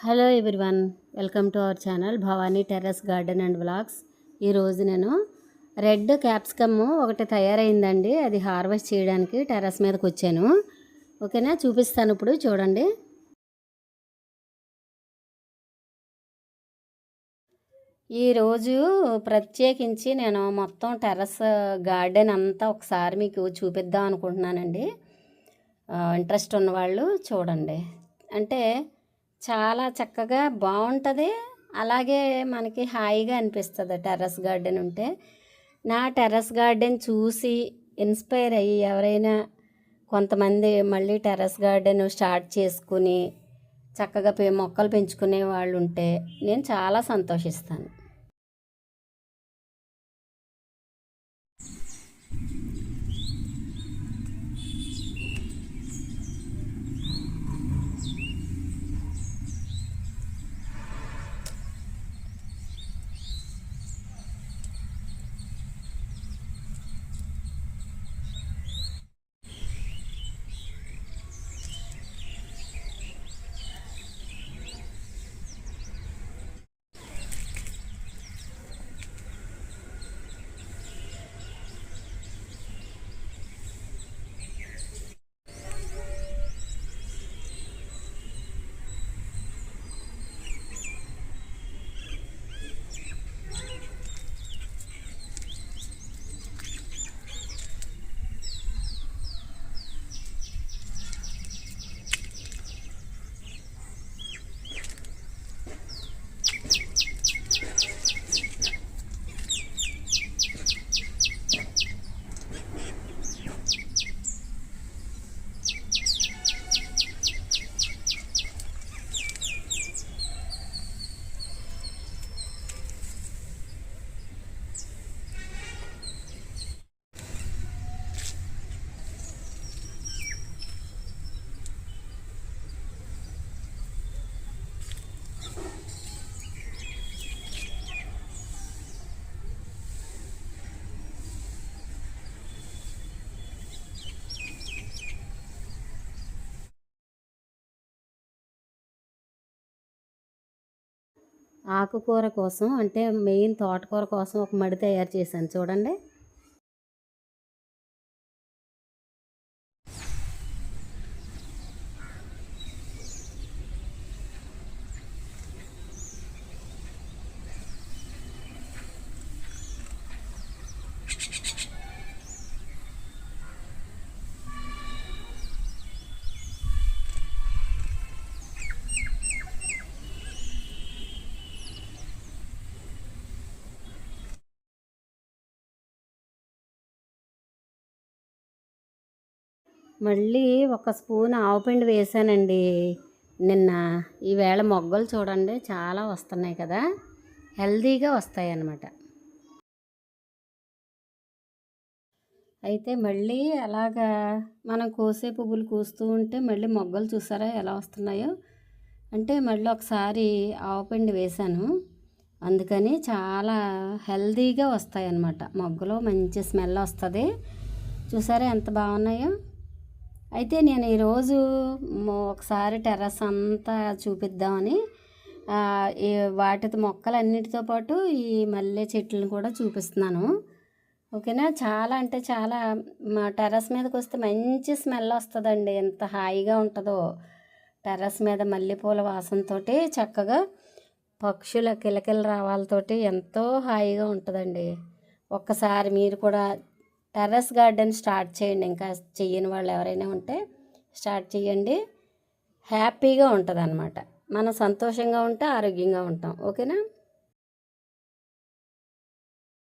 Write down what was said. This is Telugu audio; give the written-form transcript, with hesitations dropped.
Hello everyone, welcome to our channel Bhavani terrace garden and vlogs. ఈరోజు నేను రెడ్ క్యాప్సికమ్ ఒకటి తయారైందండి. అది హార్వెస్ట్ చేయడానికి టెర్రస్ మీదకి వచ్చాను. ఓకేనా, చూపిస్తాను ఇప్పుడు చూడండి. ఈరోజు ప్రత్యేకించి నేను మొత్తం టెర్రస్ గార్డెన్ అంతా ఒకసారి మీకు చూపిద్దాం అనుకుంటున్నానండి. ఇంట్రెస్ట్ ఉన్నవాళ్ళు చూడండి. అంటే చాలా చక్కగా బాగుంటుంది, అలాగే మనకి హాయిగా అనిపిస్తుంది టెర్రస్ గార్డెన్ ఉంటే. నా టెర్రస్ గార్డెన్ చూసి ఇన్స్పైర్ అయ్యి ఎవరైనా కొంతమంది మళ్ళీ టెర్రస్ గార్డెన్ స్టార్ట్ చేసుకుని చక్కగా మొక్కలు పెంచుకునే వాళ్ళు ఉంటే నేను చాలా సంతోషిస్తాను. ఆకుకూర కోసం అంటే మెయిన్ తోటకూర కోసం ఒక మడి తయారు చేశాను చూడండి. మళ్ళీ ఒక స్పూన్ ఆవుపిండి వేసానండి నిన్న. ఈవేళ మొగ్గలు చూడండి చాలా వస్తున్నాయి కదా, హెల్దీగా వస్తాయి అన్నమాట. అయితే మళ్ళీ అలాగా మనం కోసే పువ్వులు కూస్తూ ఉంటే మళ్ళీ మొగ్గలు చూసారా ఎలా వస్తున్నాయో. అంటే మళ్ళీ ఒకసారి ఆవుపిండి వేశాను, అందుకని చాలా హెల్దీగా వస్తాయి అన్నమాట. మొగ్గలో మంచి స్మెల్ వస్తుంది, చూసారా ఎంత బాగున్నాయో. అయితే నేను ఈరోజు ఒకసారి టెర్రస్ అంతా చూపిద్దామని ఈ వాటి మొక్కలన్నిటితో పాటు ఈ మల్లె చెట్లను కూడా చూపిస్తున్నాను. ఓకేనా, చాలా అంటే చాలా మా టెర్రస్ మీదకి వస్తే మంచి స్మెల్ వస్తుందండి. ఎంత హాయిగా ఉంటుందో టెర్రస్ మీద మల్లెపూల వాసనతో చక్కగా పక్షుల కిలకిల రావాలతోటి ఎంతో హాయిగా ఉంటుందండి. ఒక్కసారి మీరు కూడా టెర్రస్ గార్డెన్ స్టార్ట్ చేయండి. ఇంకా చెయ్యని వాళ్ళు ఎవరైనా ఉంటే స్టార్ట్ చేయండి. హ్యాపీగా ఉంటుంది అన్నమాట. మనం సంతోషంగా ఉంటే ఆరోగ్యంగా ఉంటాం. ఓకేనా.